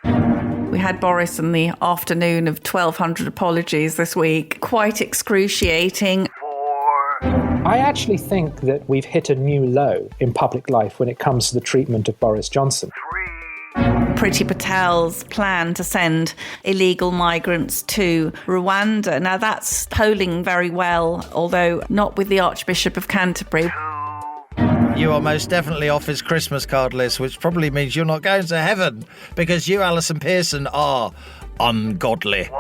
5. We had Boris in the afternoon of 1,200 apologies this week. Quite excruciating. 4. I actually think that we've hit a new low in public life when it comes to the treatment of Boris Johnson. 3. Priti Patel's plan to send illegal migrants to Rwanda. Now, that's polling very well, although not with the Archbishop of Canterbury. 2. You are most definitely off his Christmas card list, which probably means you're not going to heaven, because you, Allison Pearson, are ungodly. 1.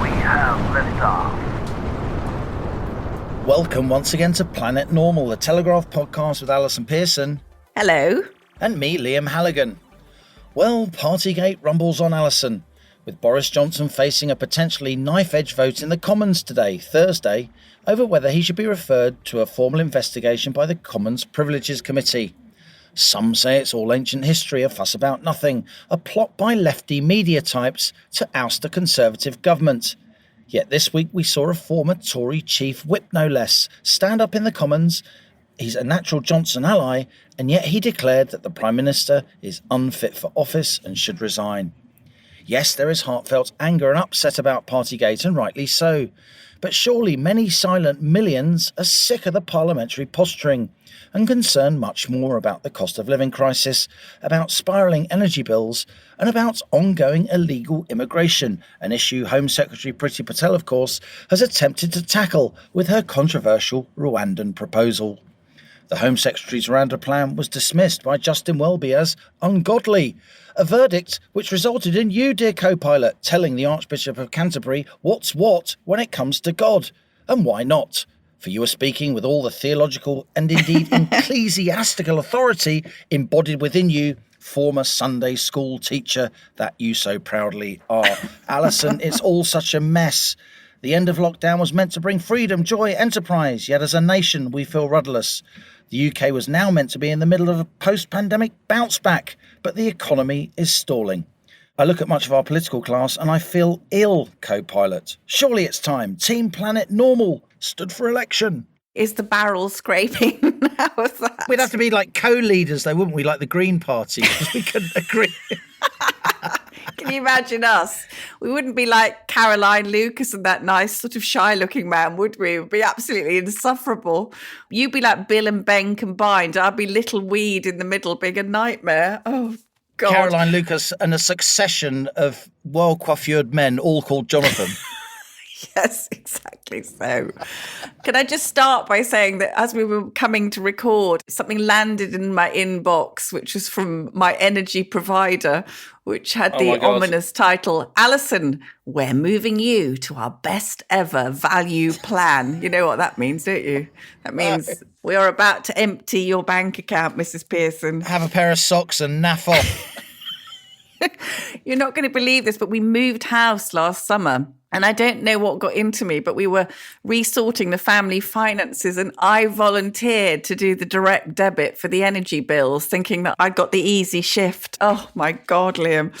We have liftoff. Welcome once again to Planet Normal, the Telegraph podcast with Allison Pearson. Hello. And me, Liam Halligan. Well, partygate rumbles on, Allison, with Boris Johnson facing a potentially knife-edge vote in the Commons today, Thursday, over whether he should be referred to a formal investigation by the Commons Privileges Committee. Some say it's all ancient history, a fuss about nothing, a plot by lefty media types to oust a Conservative government. Yet this week we saw a former Tory chief whip, no less, stand up in the Commons. He's a natural Johnson ally, and yet he declared that the Prime Minister is unfit for office and should resign. Yes, there is heartfelt anger and upset about Partygate, and rightly so. But surely many silent millions are sick of the parliamentary posturing and concerned much more about the cost of living crisis, about spiralling energy bills, and about ongoing illegal immigration, an issue Home Secretary Priti Patel, of course, has attempted to tackle with her controversial Rwandan proposal. The Home Secretary's Rwanda plan was dismissed by Justin Welby as ungodly, a verdict which resulted in you, dear co-pilot, telling the Archbishop of Canterbury what's what when it comes to God. And why not? For you are speaking with all the theological and indeed ecclesiastical authority embodied within you, former Sunday school teacher that you so proudly are. Allison, it's all such a mess. The end of lockdown was meant to bring freedom, joy, enterprise, yet as a nation we feel rudderless. The UK was now meant to be in the middle of a post-pandemic bounce back, but the economy is stalling. I look at much of our political class and I feel ill, co-pilot. Surely it's time. Team Planet Normal stood for election. Is the barrel scraping? How was that? We'd have to be like co-leaders though, wouldn't we? Like the Green Party, because we couldn't agree. Can you imagine us? We wouldn't be like Caroline Lucas and that nice sort of shy-looking man, would we? It would be absolutely insufferable. You'd be like Bill and Ben combined. I'd be little weed in the middle, being a nightmare. Oh, God. Caroline Lucas and a succession of well-coiffured men, all called Jonathan. Yes, exactly so. Can I just start by saying that as we were coming to record, something landed in my inbox, which was from my energy provider, which had the ominous title, Allison, we're moving you to our best ever value plan. You know what that means, don't you? That means we are about to empty your bank account, Mrs. Pearson. Have a pair of socks and naff off. You're not going to believe this, but we moved house last summer. And I don't know what got into me, but we were resorting the family finances and I volunteered to do the direct debit for the energy bills, thinking that I got the easy shift. Oh, my God, Liam.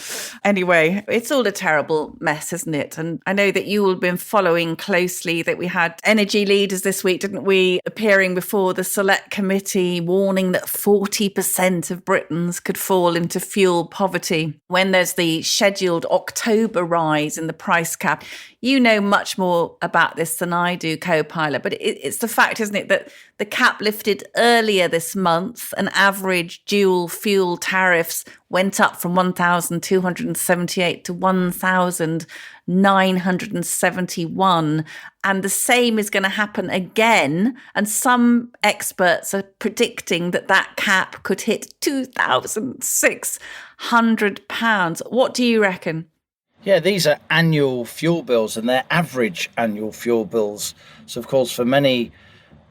Anyway, it's all a terrible mess, isn't it? And I know that you all have been following closely that we had energy leaders this week, didn't we, appearing before the Select Committee, warning that 40% of Britons could fall into fuel poverty when there's the scheduled October rise in the price cap. You know much more about this than I do, co-pilot, but it's the fact, isn't it, that the cap lifted earlier this month and average dual fuel tariffs went up from 1,278 to 1,971. And the same is going to happen again. And some experts are predicting that that cap could hit £2,600. What do you reckon? Yeah, these are annual fuel bills and they're average annual fuel bills. So, of course, for many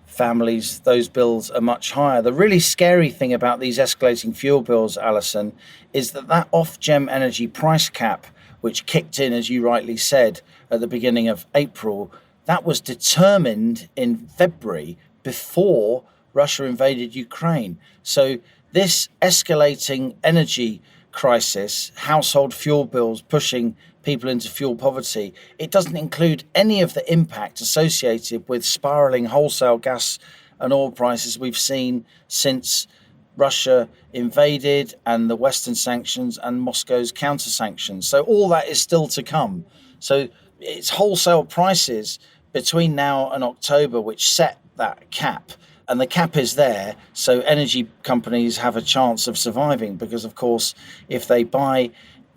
families, those bills are much higher. The really scary thing about these escalating fuel bills, Allison, is that Ofgem energy price cap, which kicked in, as you rightly said, at the beginning of April, that was determined in February before Russia invaded Ukraine. So this escalating energy crisis, household fuel bills pushing people into fuel poverty, it doesn't include any of the impact associated with spiralling wholesale gas and oil prices we've seen since Russia invaded and the Western sanctions and Moscow's counter-sanctions. So all that is still to come. So it's wholesale prices between now and October which set that cap. And the cap is there, so energy companies have a chance of surviving because, of course, if they buy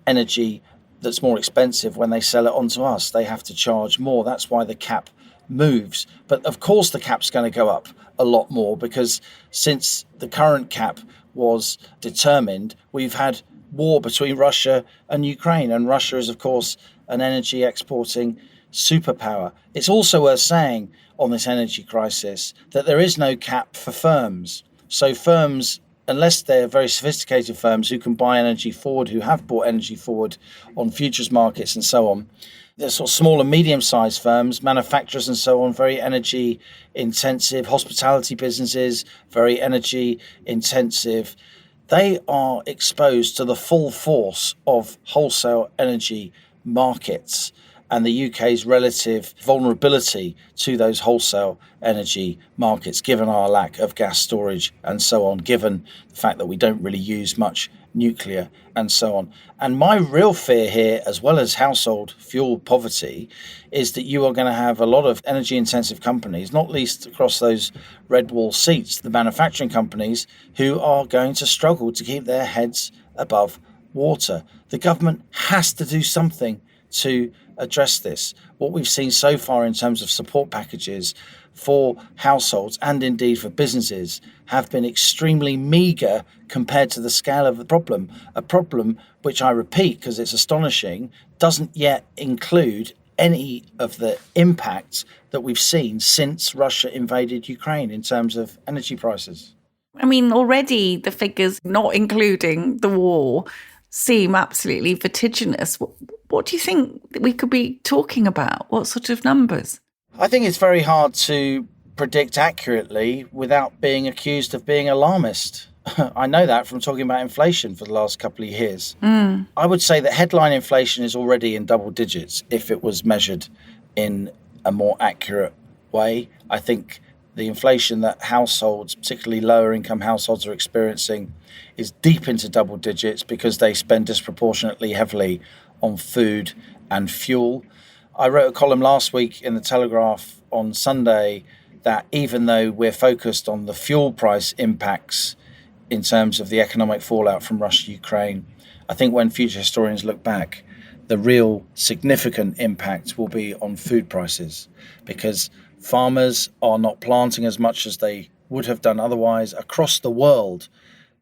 energy that's more expensive when they sell it on to us, they have to charge more. That's why the cap moves. But, of course, the cap's going to go up a lot more because since the current cap was determined, we've had war between Russia and Ukraine. And Russia is, of course, an energy exporting superpower. It's also worth saying on this energy crisis that there is no cap for firms. So firms, unless they're very sophisticated firms who can buy energy forward, who have bought energy forward on futures markets and so on, the sort of small and medium-sized firms, manufacturers and so on, very energy intensive, hospitality businesses, very energy intensive, they are exposed to the full force of wholesale energy markets and the UK's relative vulnerability to those wholesale energy markets, given our lack of gas storage and so on, given the fact that we don't really use much nuclear and so on. And my real fear here, as well as household fuel poverty, is that you are going to have a lot of energy intensive companies, not least across those red wall seats, the manufacturing companies, who are going to struggle to keep their heads above water. The government has to do something to address this. What we've seen so far in terms of support packages for households and indeed for businesses have been extremely meagre compared to the scale of the problem. A problem which, I repeat because it's astonishing, doesn't yet include any of the impact that we've seen since Russia invaded Ukraine in terms of energy prices. I mean, already the figures, not including the war, seem absolutely vertiginous. What do you think we could be talking about? What sort of numbers? I think it's very hard to predict accurately without being accused of being alarmist. I know that from talking about inflation for the last couple of years. I would say that headline inflation is already in double digits if it was measured in a more accurate way. I think the inflation that households, particularly lower income households, are experiencing is deep into double digits because they spend disproportionately heavily on food and fuel. I wrote a column last week in the Telegraph on Sunday that even though we're focused on the fuel price impacts in terms of the economic fallout from Russia-Ukraine, I think when future historians look back, the real significant impact will be on food prices because farmers are not planting as much as they would have done otherwise across the world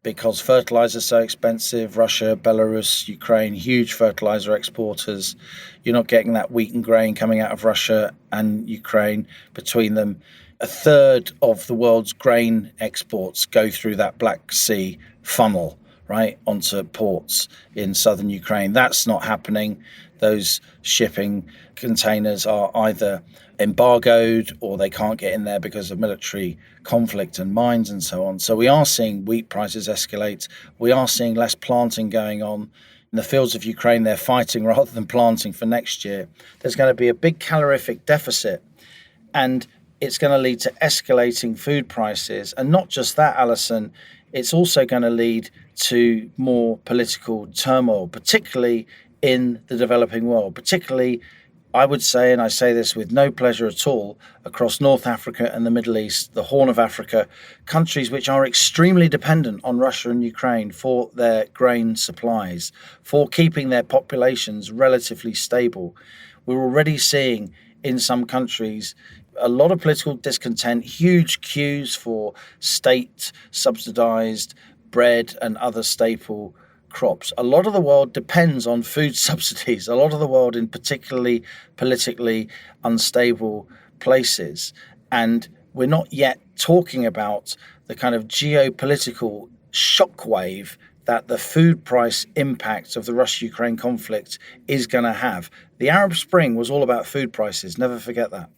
because fertilizer is so expensive. Russia, Belarus, Ukraine, huge fertilizer exporters. You're not getting that wheat and grain coming out of Russia and Ukraine. Between them, a third of the world's grain exports go through that Black Sea funnel, right, onto ports in southern Ukraine. That's not happening. Those shipping containers are either embargoed or they can't get in there because of military conflict and mines and so on. So we are seeing wheat prices escalate. We are seeing less planting going on. In the fields of Ukraine, they're fighting rather than planting for next year. There's going to be a big calorific deficit and it's going to lead to escalating food prices. And not just that, Allison, it's also going to lead to more political turmoil, particularly in the developing world, particularly, I would say, and I say this with no pleasure at all, across North Africa and the Middle East, the Horn of Africa, countries which are extremely dependent on Russia and Ukraine for their grain supplies, for keeping their populations relatively stable. We're already seeing in some countries a lot of political discontent, huge queues for state-subsidised bread and other staple crops. A lot of the world depends on food subsidies. A lot of the world in particularly politically unstable places. And we're not yet talking about the kind of geopolitical shockwave that the food price impact of the Russia-Ukraine conflict is going to have. The Arab Spring was all about food prices. Never forget that.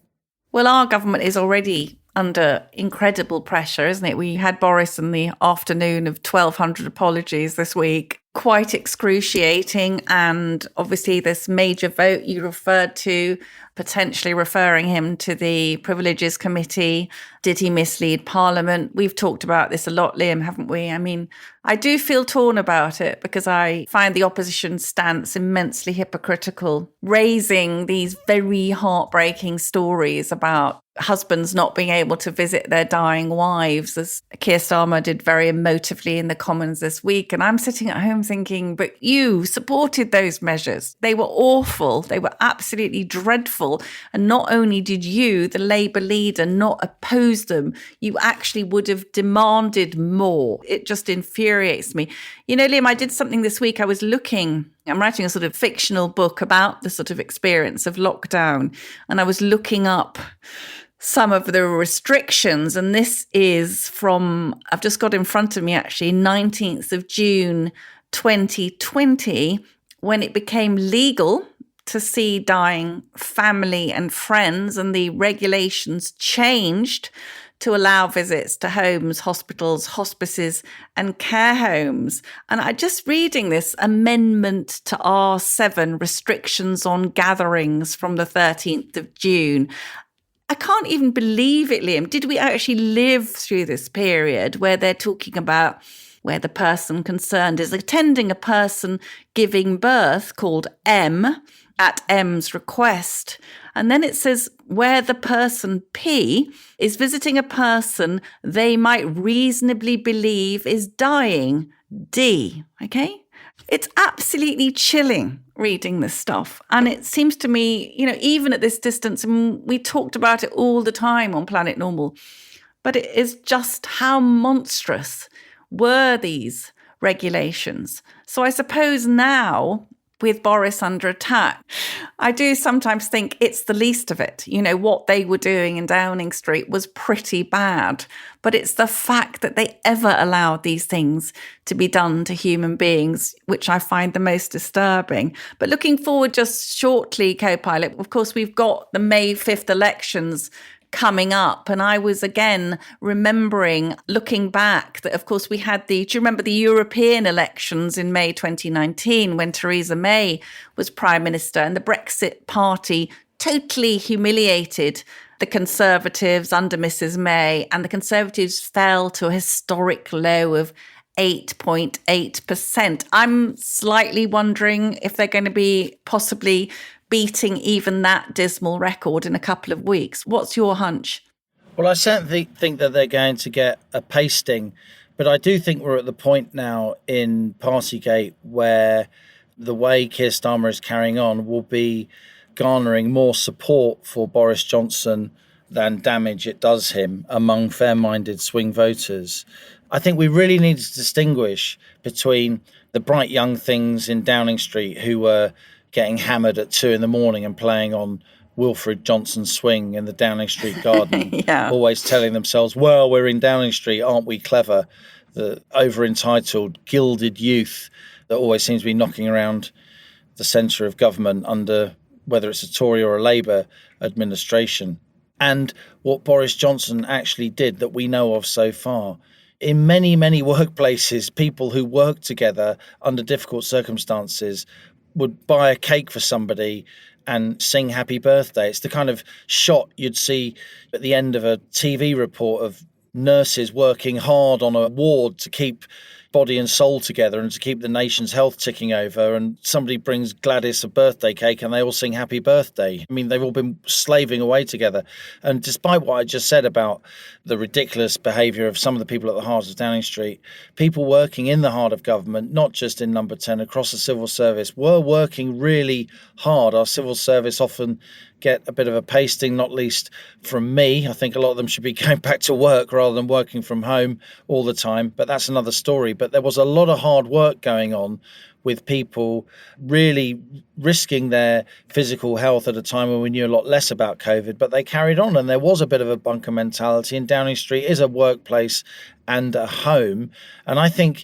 Well, our government is already under incredible pressure, isn't it? We had Boris in the afternoon of 1,200 apologies this week. Quite excruciating. And obviously this major vote you referred to, potentially referring him to the Privileges Committee. Did he mislead Parliament? We've talked about this a lot, Liam, haven't we? I mean, I do feel torn about it because I find the opposition stance immensely hypocritical, raising these very heartbreaking stories about husbands not being able to visit their dying wives, as Keir Starmer did very emotively in the Commons this week. And I'm sitting at home thinking, but you supported those measures. They were awful. They were absolutely dreadful. And not only did you, the Labour leader, not oppose them, you actually would have demanded more. It just infuriates me. You know, Liam, I did something this week. I'm writing a sort of fictional book about the sort of experience of lockdown. And I was looking up some of the restrictions. And this is from, I've just got in front of me actually, 19th of June 2020, when it became legal to see dying family and friends, and the regulations changed to allow visits to homes, hospitals, hospices and care homes. And I just reading this amendment to R7, restrictions on gatherings from the 13th of June. I can't even believe it, Liam. Did we actually live through this period where they're talking about where the person concerned is attending a person giving birth called M at M's request? And then it says where the person P is visiting a person they might reasonably believe is dying, D. Okay? It's absolutely chilling reading this stuff. And it seems to me, you know, even at this distance, and we talked about it all the time on Planet Normal, but it is just how monstrous were these regulations. So I suppose now, with Boris under attack, I do sometimes think it's the least of it. You know, what they were doing in Downing Street was pretty bad, but it's the fact that they ever allowed these things to be done to human beings, which I find the most disturbing. But looking forward just shortly, Co-Pilot, of course, we've got the May 5th elections coming up. And I was again remembering, looking back, that of course we had do you remember the European elections in May 2019 when Theresa May was Prime Minister, and the Brexit Party totally humiliated the Conservatives under Mrs May, and the Conservatives fell to a historic low of 8.8%. I'm slightly wondering if they're going to be possibly beating even that dismal record in a couple of weeks. What's your hunch? Well, I certainly think that they're going to get a pasting, but I do think we're at the point now in Partygate where the way Keir Starmer is carrying on will be garnering more support for Boris Johnson than damage it does him among fair-minded swing voters. I think we really need to distinguish between the bright young things in Downing Street who were getting hammered at 2 a.m. and playing on Wilfred Johnson's swing in the Downing Street garden, always telling themselves, well, we're in Downing Street, aren't we clever? The over-entitled, gilded youth that always seems to be knocking around the centre of government under whether it's a Tory or a Labour administration. And what Boris Johnson actually did that we know of so far. In many, many workplaces, people who work together under difficult circumstances would buy a cake for somebody and sing happy birthday. It's the kind of shot you'd see at the end of a TV report of nurses working hard on a ward to keep body and soul together and to keep the nation's health ticking over, and somebody brings Gladys a birthday cake and they all sing happy birthday. I mean, they've all been slaving away together. And despite what I just said about the ridiculous behaviour of some of the people at the heart of Downing Street, people working in the heart of government, not just in number 10, across the civil service, were working really hard. Our civil service often get a bit of a pasting, not least from me. I think a lot of them should be going back to work rather than working from home all the time, but that's another story. But there was a lot of hard work going on with people really risking their physical health at a time when we knew a lot less about COVID, but they carried on, and there was a bit of a bunker mentality, and Downing Street is a workplace and a home. And I think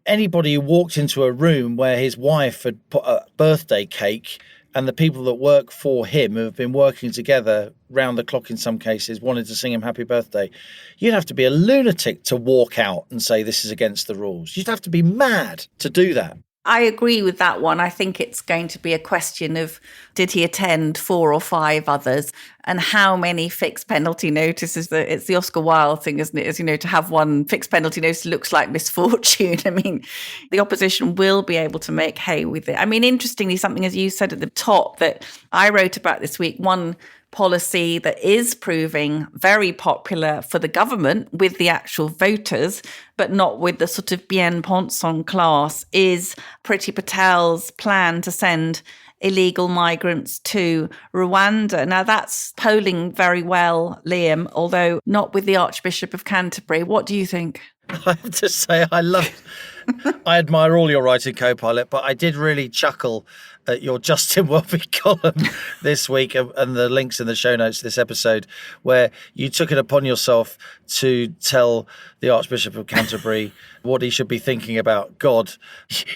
anybody who walked into a room where his wife had put a birthday cake and the people that work for him, who have been working together round the clock in some cases, wanted to sing him happy birthday, you'd have to be a lunatic to walk out and say this is against the rules. You'd have to be mad to do that. I agree with that one. I think it's going to be a question of, did he attend 4 or 5 others, and how many fixed penalty notices? It's the Oscar Wilde thing, isn't it? As you know, to have one fixed penalty notice looks like misfortune. I mean, the opposition will be able to make hay with it. I mean, interestingly, something, as you said at the top, that I wrote about this week, one policy that is proving very popular for the government with the actual voters, but not with the sort of bien pensant class, is Priti Patel's plan to send illegal migrants to Rwanda. Now, that's polling very well, Liam, although not with the Archbishop of Canterbury. What do you think? I have to say, I admire all your writing, co-pilot, but I did really chuckle at your Justin Welby column this week, and the links in the show notes to this episode, where you took it upon yourself to tell the Archbishop of Canterbury what he should be thinking about God.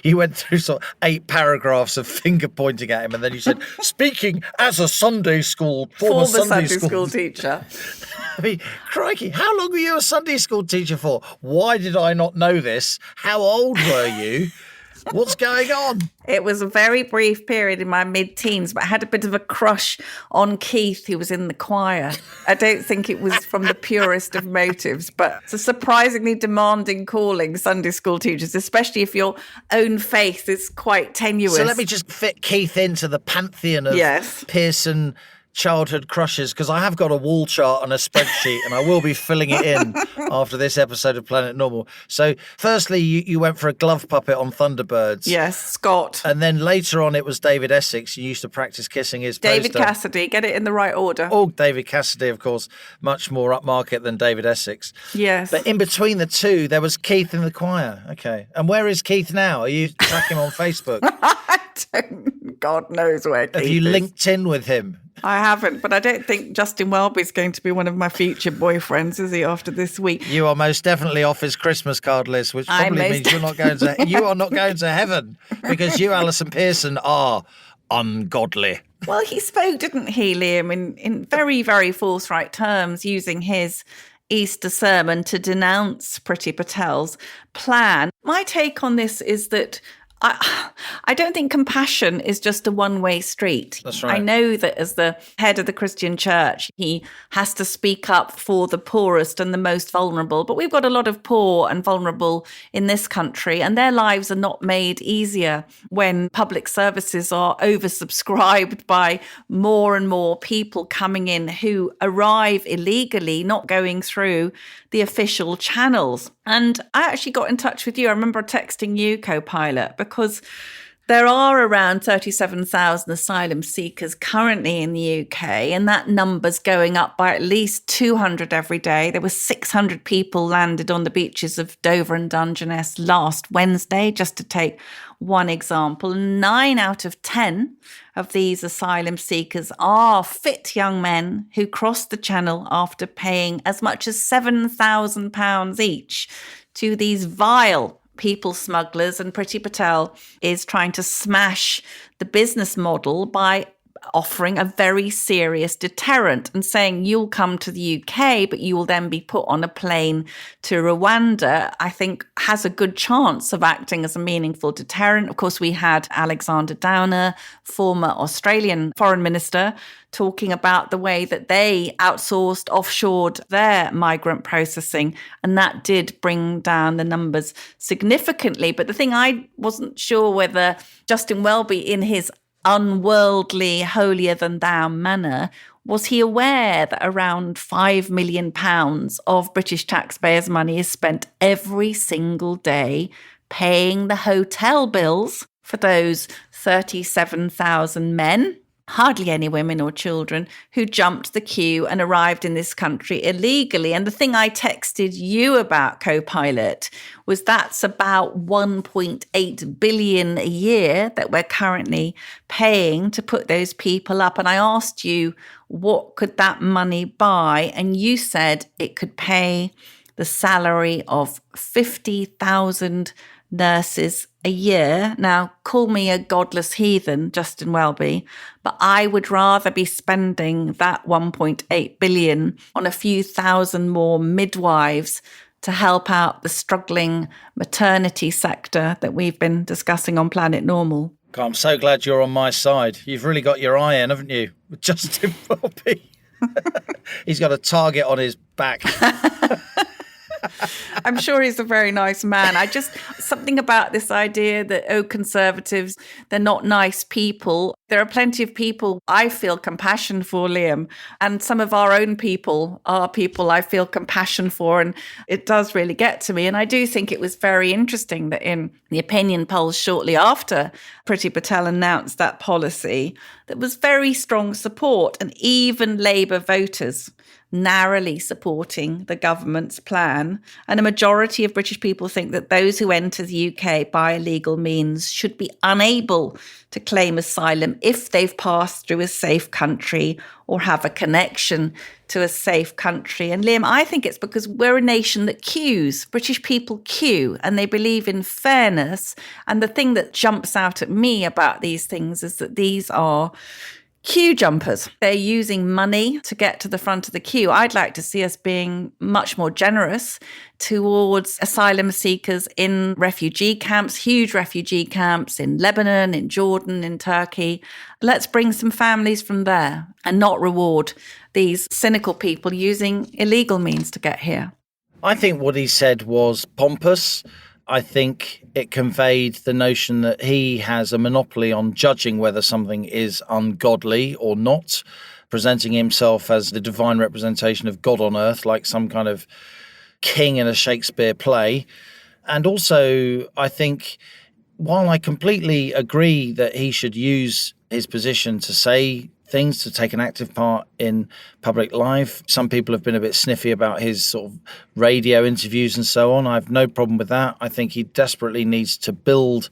You went through sort of 8 paragraphs of finger pointing at him, and then you said, speaking as a former Sunday school teacher. I mean, crikey, how long were you a Sunday school teacher for? Why did I not know this? How old were you? What's going on? It was a very brief period in my mid-teens, but I had a bit of a crush on Keith, who was in the choir. I don't think it was from the purest of motives, but it's a surprisingly demanding calling, Sunday school teachers, especially if your own faith is quite tenuous. So let me just fit Keith into the pantheon of Pearson childhood crushes, because I have got a wall chart and a spreadsheet, and I will be filling it in after this episode of Planet Normal. So firstly, you went for a glove puppet on Thunderbirds. Yes, Scott. And then later on it was David Essex. You used to practice kissing his David poster. Cassidy, get it in the right order. Oh, David Cassidy, of course, much more upmarket than David Essex. Yes. But in between the two, there was Keith in the choir. Okay. And where is Keith now? Are you tracking him on Facebook? I don't, God knows where Keith is. Have you linked in with him? I haven't, but I don't think Justin Welby is going to be one of my future boyfriends, is he, after this week? You are most definitely off his Christmas card list, which probably means you are not going to heaven, because you, Alison Pearson, are ungodly. Well, he spoke, didn't he, Liam, in very, very forthright terms, using his Easter sermon to denounce Priti Patel's plan. My take on this is that I don't think compassion is just a one-way street. That's right. I know that as the head of the Christian church, he has to speak up for the poorest and the most vulnerable. But we've got a lot of poor and vulnerable in this country, and their lives are not made easier when public services are oversubscribed by more and more people coming in who arrive illegally, not going through the official channels. And I actually got in touch with you. I remember texting you, co-pilot, because there are around 37,000 asylum seekers currently in the UK, and that number's going up by at least 200 every day. There were 600 people landed on the beaches of Dover and Dungeness last Wednesday, just to take one example. 9 out of 10 of these asylum seekers are fit young men who crossed the channel after paying as much as £7,000 each to these vile people smugglers. And Priti Patel is trying to smash the business model by offering a very serious deterrent and saying you'll come to the UK, but you will then be put on a plane to Rwanda, I think has a good chance of acting as a meaningful deterrent. Of course, we had Alexander Downer, former Australian foreign minister, talking about the way that they outsourced, offshored their migrant processing, and that did bring down the numbers significantly. But the thing I wasn't sure whether Justin Welby, in his unworldly, holier-than-thou manner, was he aware that around £5 million of British taxpayers' money is spent every single day paying the hotel bills for those 37,000 men, hardly any women or children, who jumped the queue and arrived in this country illegally? And the thing I texted you about, co-pilot, was that's about 1.8 billion a year that we're currently paying to put those people up. And I asked you, what could that money buy? And you said it could pay the salary of 50,000 nurses a year. Now, call me a godless heathen, Justin Welby, but I would rather be spending that 1.8 billion on a few thousand more midwives to help out the struggling maternity sector that we've been discussing on Planet Normal. I'm so glad you're on my side. You've really got your eye in, haven't you? With Justin Welby. He's got a target on his back. I'm sure he's a very nice man. Something about this idea that, Conservatives, they're not nice people. There are plenty of people I feel compassion for, Liam, and some of our own people are people I feel compassion for, and it does really get to me. And I do think it was very interesting that in the opinion polls shortly after Priti Patel announced that policy, there was very strong support, and even Labour voters narrowly supporting the government's plan. And a majority of British people think that those who enter the UK by illegal means should be unable to claim asylum if they've passed through a safe country or have a connection to a safe country. And Liam, I think it's because we're a nation that queues. British people queue and they believe in fairness. And the thing that jumps out at me about these things is that these are queue jumpers. They're using money to get to the front of the queue. I'd like to see us being much more generous towards asylum seekers in refugee camps, huge refugee camps in Lebanon, in Jordan, in Turkey. Let's bring some families from there and not reward these cynical people using illegal means to get here. I think what he said was pompous. I think it conveyed the notion that he has a monopoly on judging whether something is ungodly or not, presenting himself as the divine representation of God on earth, like some kind of king in a Shakespeare play. And also, I think, while I completely agree that he should use his position to say things, to take an active part in public life. Some people have been a bit sniffy about his sort of radio interviews and so on. I have no problem with that. I think he desperately needs to build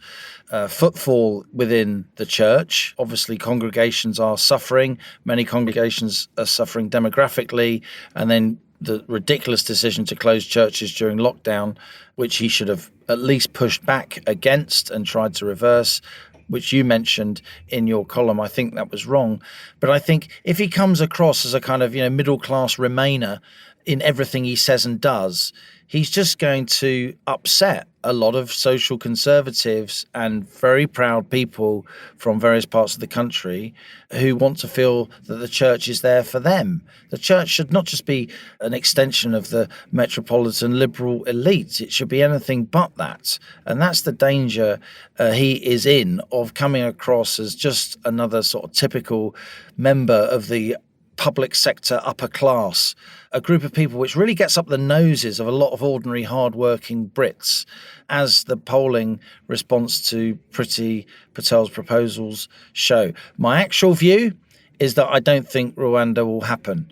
footfall within the church. Obviously, congregations are suffering. Many congregations are suffering demographically. And then the ridiculous decision to close churches during lockdown, which he should have at least pushed back against and tried to reverse, which you mentioned in your column. I think that was wrong. But I think if he comes across as a kind of, middle-class Remainer in everything he says and does, he's just going to upset a lot of social conservatives and very proud people from various parts of the country who want to feel that the church is there for them. The church should not just be an extension of the metropolitan liberal elite. It should be anything but that. And that's the danger he is in, of coming across as just another sort of typical member of the public sector upper class, a group of people which really gets up the noses of a lot of ordinary hard-working Brits, as the polling response to Priti Patel's proposals show. My actual view is that I don't think Rwanda will happen.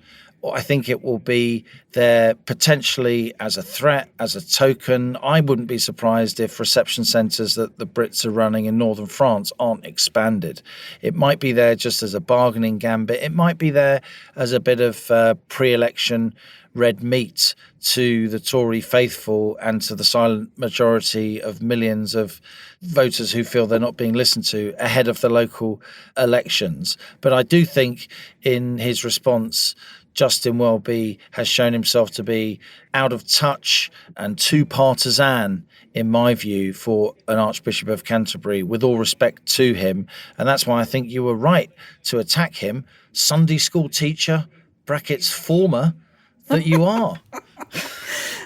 I think it will be there potentially as a threat, as a token. I wouldn't be surprised if reception centres that the Brits are running in northern France aren't expanded. It might be there just as a bargaining gambit. It might be there as a bit of pre-election red meat to the Tory faithful and to the silent majority of millions of voters who feel they're not being listened to ahead of the local elections. But I do think in his response, Justin Welby has shown himself to be out of touch and too partisan, in my view, for an Archbishop of Canterbury, with all respect to him. And that's why I think you were right to attack him, Sunday school teacher, brackets former, that you are.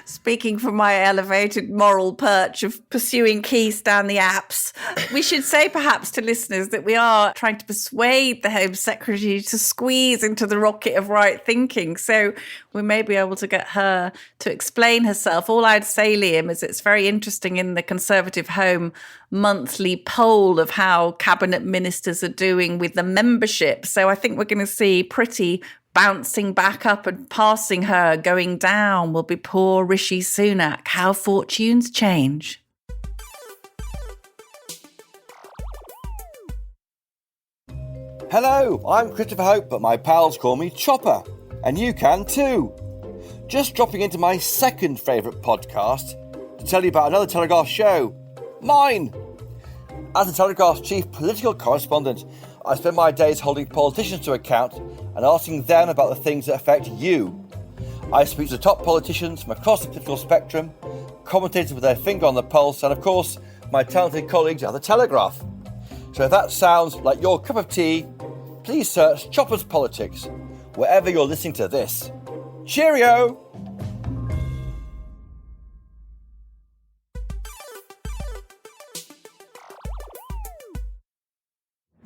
Speaking from my elevated moral perch of pursuing Keir Stanley apps, we should say perhaps to listeners that we are trying to persuade the Home Secretary to squeeze into the rocket of right thinking. So we may be able to get her to explain herself. All I'd say, Liam, is it's very interesting in the Conservative Home monthly poll of how cabinet ministers are doing with the membership. So I think we're going to see Priti bouncing back up and passing her. Going down will be poor Rishi Sunak. How fortunes change. Hello, I'm Christopher Hope, but my pals call me Chopper, and you can too. Just dropping into my second favourite podcast to tell you about another Telegraph show, mine. As the Telegraph's chief political correspondent, I spend my days holding politicians to account and asking them about the things that affect you. I speak to the top politicians from across the political spectrum, commentators with their finger on the pulse, and of course, my talented colleagues at the Telegraph. So if that sounds like your cup of tea, please search Chopper's Politics wherever you're listening to this. Cheerio!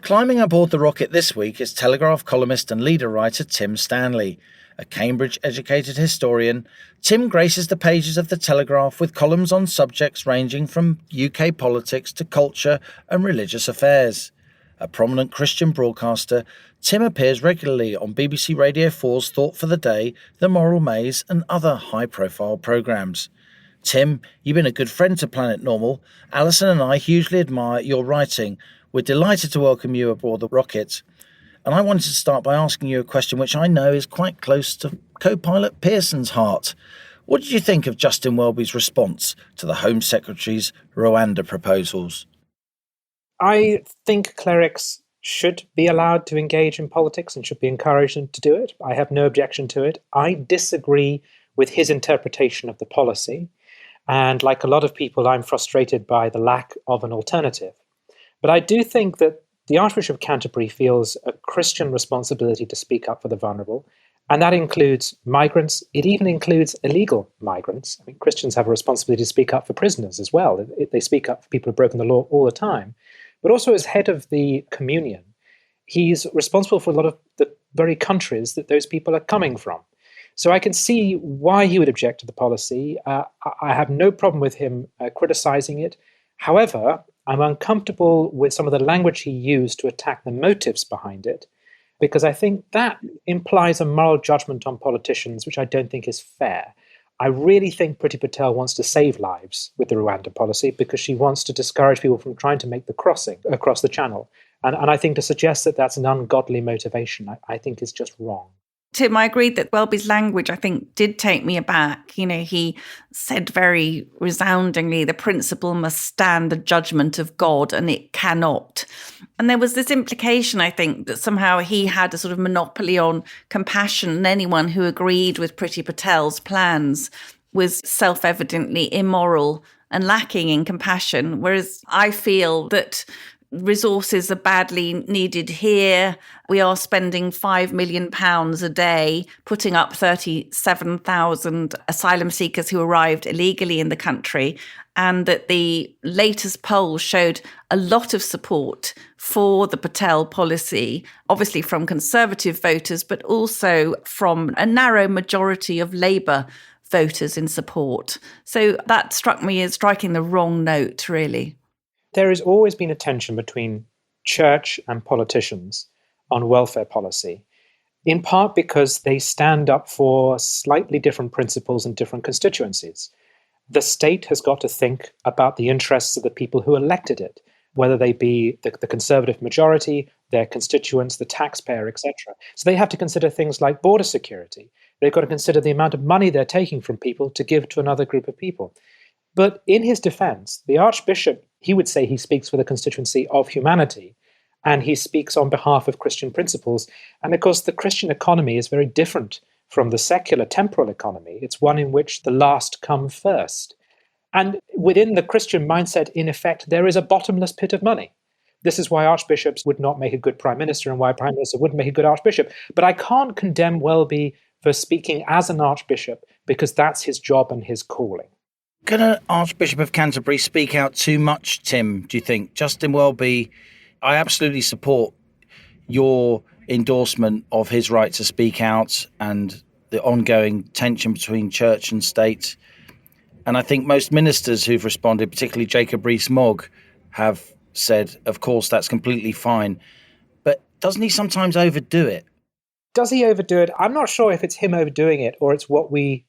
Climbing aboard the rocket this week is Telegraph columnist and leader writer Tim Stanley. A Cambridge-educated historian, Tim graces the pages of the Telegraph with columns on subjects ranging from UK politics to culture and religious affairs. A prominent Christian broadcaster, Tim appears regularly on BBC Radio 4's Thought for the Day, The Moral Maze and other high-profile programmes. Tim, you've been a good friend to Planet Normal. Allison and I hugely admire your writing. We're delighted to welcome you aboard the rocket. And I wanted to start by asking you a question which I know is quite close to co-pilot Pearson's heart. What did you think of Justin Welby's response to the Home Secretary's Rwanda proposals? I think clerics should be allowed to engage in politics and should be encouraged to do it. I have no objection to it. I disagree with his interpretation of the policy. And like a lot of people, I'm frustrated by the lack of an alternative. But I do think that the Archbishop of Canterbury feels a Christian responsibility to speak up for the vulnerable, and that includes migrants. It even includes illegal migrants. I mean, Christians have a responsibility to speak up for prisoners as well. They speak up for people who've broken the law all the time. But also as head of the communion, he's responsible for a lot of the very countries that those people are coming from. So I can see why he would object to the policy. I have no problem with him criticizing it. However, I'm uncomfortable with some of the language he used to attack the motives behind it, because I think that implies a moral judgment on politicians, which I don't think is fair. I really think Priti Patel wants to save lives with the Rwanda policy because she wants to discourage people from trying to make the crossing across the channel. And I think to suggest that that's an ungodly motivation, I think is just wrong. Tim, I agreed that Welby's language, I think, did take me aback. You know, he said very resoundingly, the principle must stand the judgment of God and it cannot. And there was this implication, I think, that somehow he had a sort of monopoly on compassion, and anyone who agreed with Priti Patel's plans was self-evidently immoral and lacking in compassion. Whereas I feel that resources are badly needed here. We are spending £5 million a day putting up 37,000 asylum seekers who arrived illegally in the country, and that the latest polls showed a lot of support for the Patel policy, obviously from Conservative voters, but also from a narrow majority of Labour voters in support. So that struck me as striking the wrong note, really. There has always been a tension between church and politicians on welfare policy, in part because they stand up for slightly different principles in different constituencies. The state has got to think about the interests of the people who elected it, whether they be the Conservative majority, their constituents, the taxpayer, etc. So they have to consider things like border security. They've got to consider the amount of money they're taking from people to give to another group of people. But in his defense, the Archbishop, he would say he speaks for the constituency of humanity, and he speaks on behalf of Christian principles. And of course, the Christian economy is very different from the secular temporal economy. It's one in which the last come first. And within the Christian mindset, in effect, there is a bottomless pit of money. This is why archbishops would not make a good prime minister and why a prime minister wouldn't make a good archbishop. But I can't condemn Welby for speaking as an archbishop because that's his job and his calling. Can an Archbishop of Canterbury speak out too much, Tim, do you think? Justin Welby, I absolutely support your endorsement of his right to speak out and the ongoing tension between church and state. And I think most ministers who've responded, particularly Jacob Rees-Mogg, have said, of course, that's completely fine. But doesn't he sometimes overdo it? Does he overdo it? I'm not sure if it's him overdoing it or it's what we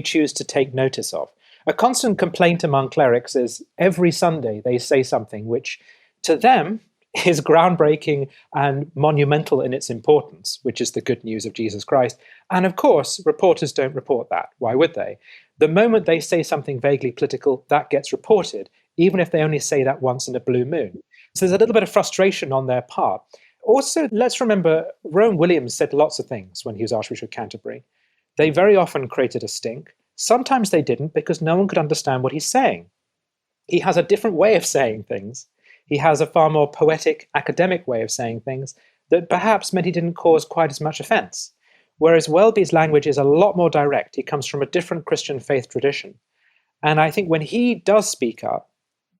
choose to take notice of. A constant complaint among clerics is every Sunday they say something which, to them, is groundbreaking and monumental in its importance, which is the good news of Jesus Christ. And of course, reporters don't report that. Why would they? The moment they say something vaguely political, that gets reported, even if they only say that once in a blue moon. So there's a little bit of frustration on their part. Also, let's remember, Rowan Williams said lots of things when he was Archbishop of Canterbury. They very often created a stink. Sometimes they didn't because no one could understand what he's saying. He has a different way of saying things. He has a far more poetic, academic way of saying things that perhaps meant he didn't cause quite as much offense. Whereas Welby's language is a lot more direct. He comes from a different Christian faith tradition. And I think when he does speak up,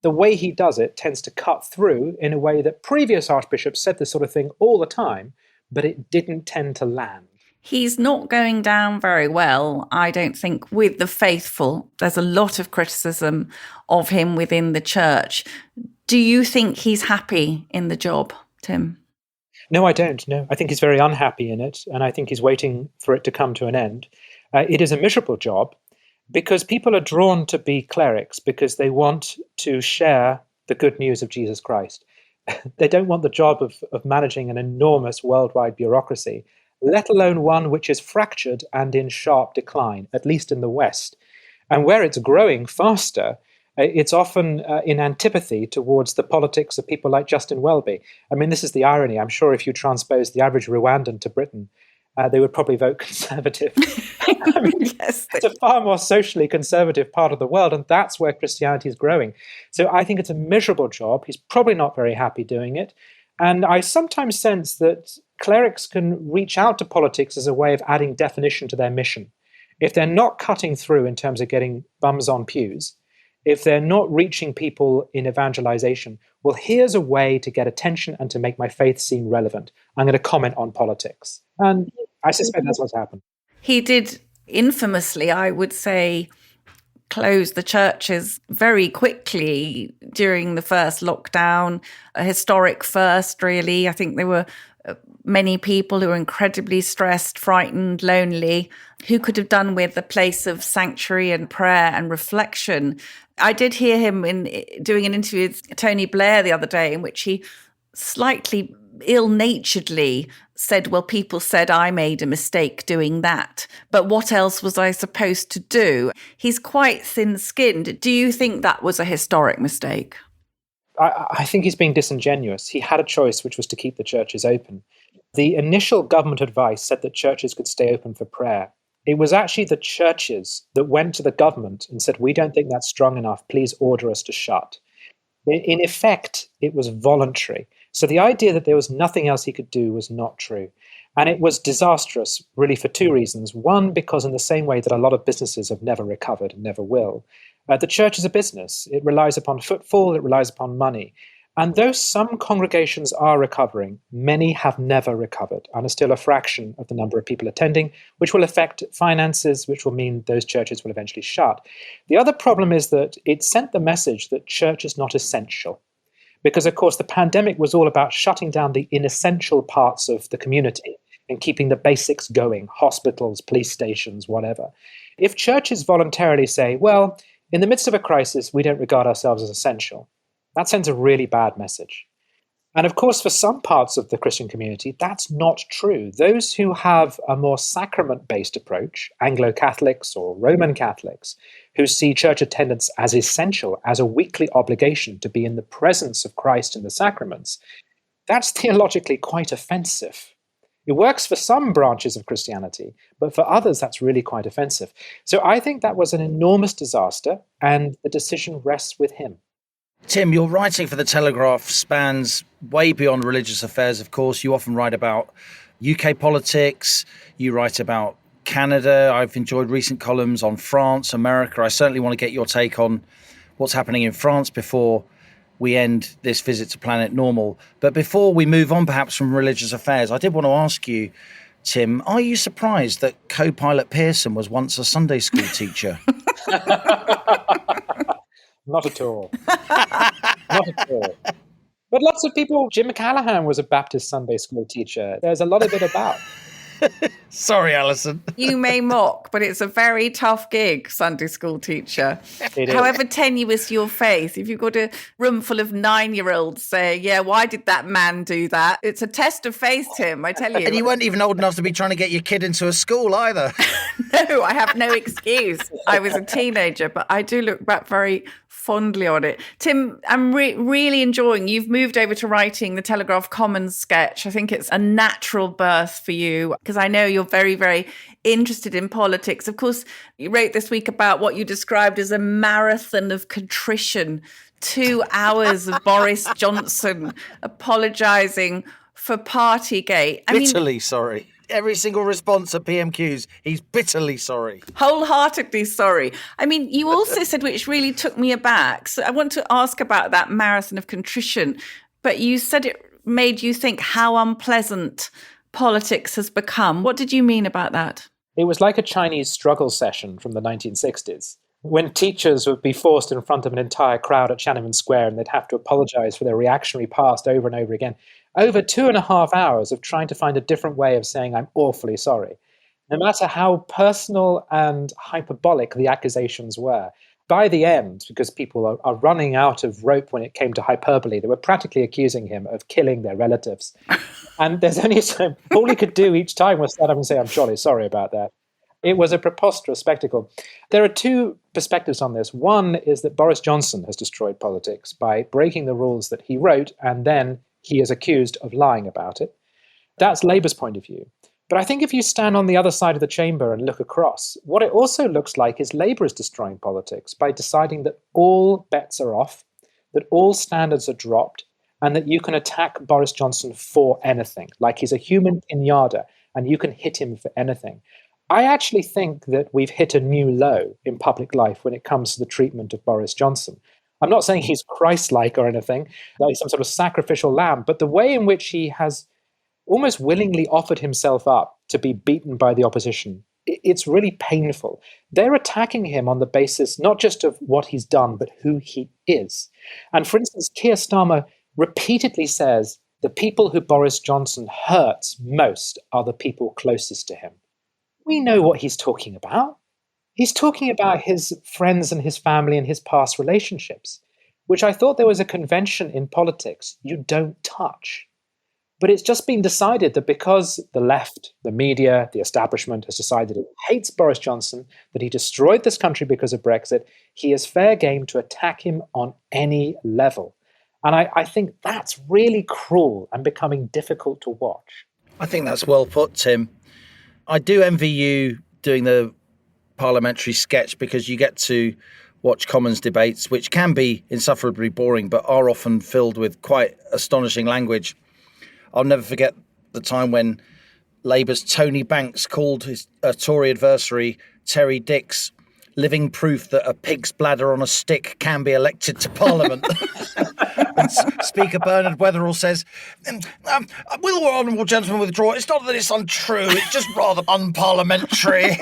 the way he does it tends to cut through in a way that previous archbishops said this sort of thing all the time, but it didn't tend to land. He's not going down very well, I don't think, with the faithful. There's a lot of criticism of him within the church. Do you think he's happy in the job, Tim? No, I don't. No, I think he's very unhappy in it, and I think he's waiting for it to come to an end. It is a miserable job because people are drawn to be clerics because they want to share the good news of Jesus Christ. They don't want the job of managing an enormous worldwide bureaucracy, let alone one which is fractured and in sharp decline, at least in the West. And where it's growing faster, it's often in antipathy towards the politics of people like Justin Welby. I mean, this is the irony. I'm sure if you transpose the average Rwandan to Britain, they would probably vote Conservative. I mean, Yes. it's a far more socially conservative part of the world, and that's where Christianity is growing. So I think it's a miserable job. He's probably not very happy doing it. And I sometimes sense that clerics can reach out to politics as a way of adding definition to their mission. If they're not cutting through in terms of getting bums on pews, if they're not reaching people in evangelization, well, here's a way to get attention and to make my faith seem relevant. I'm going to comment on politics. And I suspect that's what's happened. He did infamously, I would say, close the churches very quickly during the first lockdown, a historic first, really. I think there were many people who were incredibly stressed, frightened, lonely, who could have done with a place of sanctuary and prayer and reflection. I did hear him doing an interview with Tony Blair the other day in which he slightly ill-naturedly said, well, people said I made a mistake doing that, but what else was I supposed to do? He's quite thin-skinned. Do you think that was a historic mistake? I think he's being disingenuous. He had a choice, which was to keep the churches open. The initial government advice said that churches could stay open for prayer. It was actually the churches that went to the government and said, we don't think that's strong enough, please order us to shut. In effect, it was voluntary. So the idea that there was nothing else he could do was not true. And it was disastrous, really, for two reasons. One, because in the same way that a lot of businesses have never recovered and never will, the church is a business. It relies upon footfall, it relies upon money. And though some congregations are recovering, many have never recovered and are still a fraction of the number of people attending, which will affect finances, which will mean those churches will eventually shut. The other problem is that it sent the message that church is not essential. Because, of course, the pandemic was all about shutting down the inessential parts of the community and keeping the basics going, hospitals, police stations, whatever. If churches voluntarily say, well, in the midst of a crisis, we don't regard ourselves as essential, that sends a really bad message. And of course, for some parts of the Christian community, that's not true. Those who have a more sacrament-based approach, Anglo-Catholics or Roman Catholics, who see church attendance as essential, as a weekly obligation to be in the presence of Christ in the sacraments, that's theologically quite offensive. It works for some branches of Christianity, but for others, that's really quite offensive. So I think that was an enormous disaster, and the decision rests with him. Tim, your writing for the Telegraph spans way beyond religious affairs, of course. You often write about UK politics, you write about Canada. I've enjoyed recent columns on France, America. I certainly want to get your take on what's happening in France before we end this visit to Planet Normal. But before we move on perhaps from religious affairs, I did want to ask you, Tim, are you surprised that co-pilot Pearson was once a Sunday school teacher? Not at all. Not at all. But lots of people, Jim Callahan was a Baptist Sunday school teacher. There's a lot of it about. Sorry, Allison. You may mock, but it's a very tough gig, Sunday school teacher. It is. However tenuous your faith, if you've got a room full of 9-year-olds saying, yeah, why did that man do that? It's a test of faith, Tim, I tell you. And you weren't even old enough to be trying to get your kid into a school either. No, I have no excuse. I was a teenager, but I do look back very fondly on it. Tim, I'm really enjoying, you've moved over to writing the Telegraph Commons sketch. I think it's a natural birth for you because I know you're you're very, very interested in politics. Of course, you wrote this week about what you described as a marathon of contrition, 2 hours of Boris Johnson apologising for partygate. Bitterly sorry. Every single response at PMQs, he's bitterly sorry. Wholeheartedly sorry. I mean, you also said, which really took me aback, so I want to ask about that marathon of contrition, but you said it made you think how unpleasant politics has become. What did you mean about that? It was like a Chinese struggle session from the 1960s, when teachers would be forced in front of an entire crowd at Tiananmen Square and they'd have to apologise for their reactionary past over and over again. Over 2.5 hours of trying to find a different way of saying, I'm awfully sorry. No matter how personal and hyperbolic the accusations were, by the end, because people are running out of rope when it came to hyperbole, they were practically accusing him of killing their relatives. And there's only all he could do each time was stand up and say, I'm jolly sorry about that. It was a preposterous spectacle. There are two perspectives on this. One is that Boris Johnson has destroyed politics by breaking the rules that he wrote, and then he is accused of lying about it. That's Labour's point of view. But I think if you stand on the other side of the chamber and look across, what it also looks like is Labour is destroying politics by deciding that all bets are off, that all standards are dropped, and that you can attack Boris Johnson for anything, like he's a human pinata, and you can hit him for anything. I actually think that we've hit a new low in public life when it comes to the treatment of Boris Johnson. I'm not saying he's Christ-like or anything, like some sort of sacrificial lamb, but the way in which he has almost willingly offered himself up to be beaten by the opposition, it's really painful. They're attacking him on the basis not just of what he's done, but who he is. And for instance, Keir Starmer repeatedly says the people who Boris Johnson hurts most are the people closest to him. We know what he's talking about. He's talking about his friends and his family and his past relationships, which I thought there was a convention in politics you don't touch. But it's just been decided that because the left, the media, the establishment has decided it hates Boris Johnson, that he destroyed this country because of Brexit, he is fair game to attack him on any level. And I think that's really cruel and becoming difficult to watch. I think that's well put, Tim. I do envy you doing the parliamentary sketch because you get to watch Commons debates, which can be insufferably boring, but are often filled with quite astonishing language. I'll never forget the time when Labour's Tony Banks called his Tory adversary, Terry Dix, living proof that a pig's bladder on a stick can be elected to Parliament. And Speaker Bernard Weatherall says, will the honourable gentleman withdraw? It's not that it's untrue, it's just rather unparliamentary.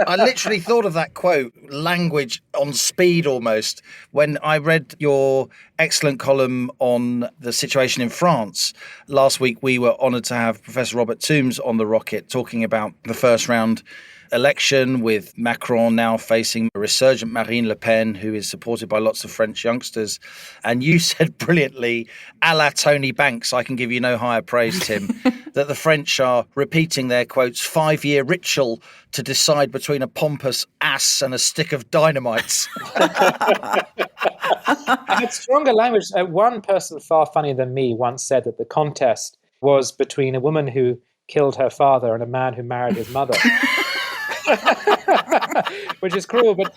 I literally thought of that quote, language on speed almost, when I read your excellent column on the situation in France. Last week we were honoured to have Professor Robert Toombs on the Rocket talking about the first round election, with Macron now facing a resurgent Marine Le Pen, who is supported by lots of French youngsters. And you said brilliantly, a la Tony Banks, I can give you no higher praise, Tim, that the French are repeating their, quotes, 5-year ritual to decide between a pompous ass and a stick of dynamite. It's stronger language. One person far funnier than me once said that the contest was between a woman who killed her father and a man who married his mother. Which is cruel, but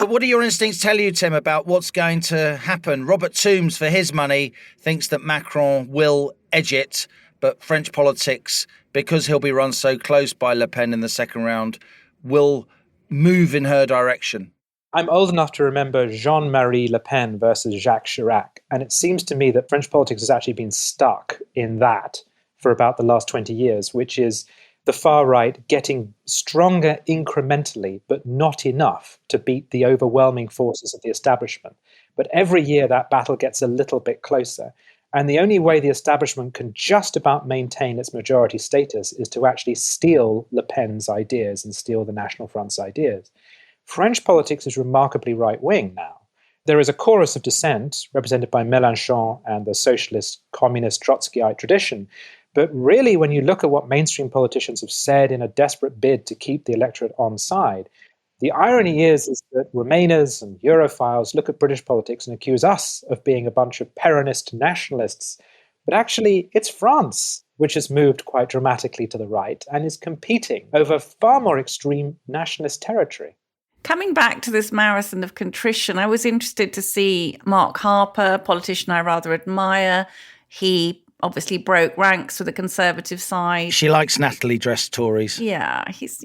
what do your instincts tell you, Tim, about what's going to happen? Robert Toombs, for his money, thinks that Macron will edge it, but French politics, because he'll be run so close by Le Pen in the second round, will move in her direction. I'm old enough to remember Jean-Marie Le Pen versus Jacques Chirac, and it seems to me that French politics has actually been stuck in that for about the last 20 years, which is the far right getting stronger incrementally, but not enough to beat the overwhelming forces of the establishment. But every year that battle gets a little bit closer. And the only way the establishment can just about maintain its majority status is to actually steal Le Pen's ideas and steal the National Front's ideas. French politics is remarkably right-wing now. There is a chorus of dissent represented by Mélenchon and the socialist, communist, Trotskyite tradition. But really, when you look at what mainstream politicians have said in a desperate bid to keep the electorate on side, the irony is that Remainers and Europhiles look at British politics and accuse us of being a bunch of Peronist nationalists But actually, it's France which has moved quite dramatically to the right and is competing over far more extreme nationalist territory. Coming back to this marathon of contrition, I was interested to see Mark Harper, a politician I rather admire. He obviously broke ranks with the Conservative side. She likes Natalie dressed Tories. Yeah, he's,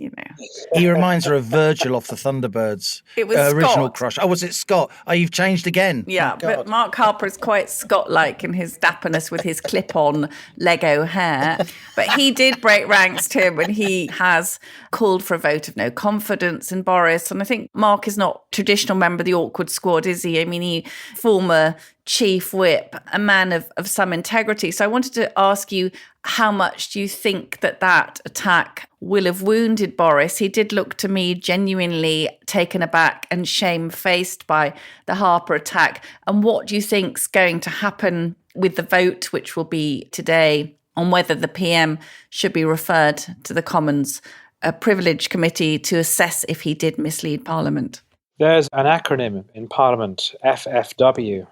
He reminds her of Virgil off the Thunderbirds. It was original Scott. crush. Oh, was it Scott? Oh, you've changed again. Yeah, but Mark Harper is quite Scott-like in his dapperness with his clip-on Lego hair. But he did break ranks, Tim, and he has called for a vote of no confidence in Boris. And I think Mark is not a traditional member of the awkward squad, is he? I mean, he former chief whip, a man of some integrity. So I wanted to ask you, how much do you think that attack will have wounded Boris? He did look to me genuinely taken aback and shamefaced by the Harper attack. And what do you think's going to happen with the vote, which will be today, on whether the PM should be referred to the Commons, a privilege committee, to assess if he did mislead Parliament? There's an acronym in Parliament, FFW,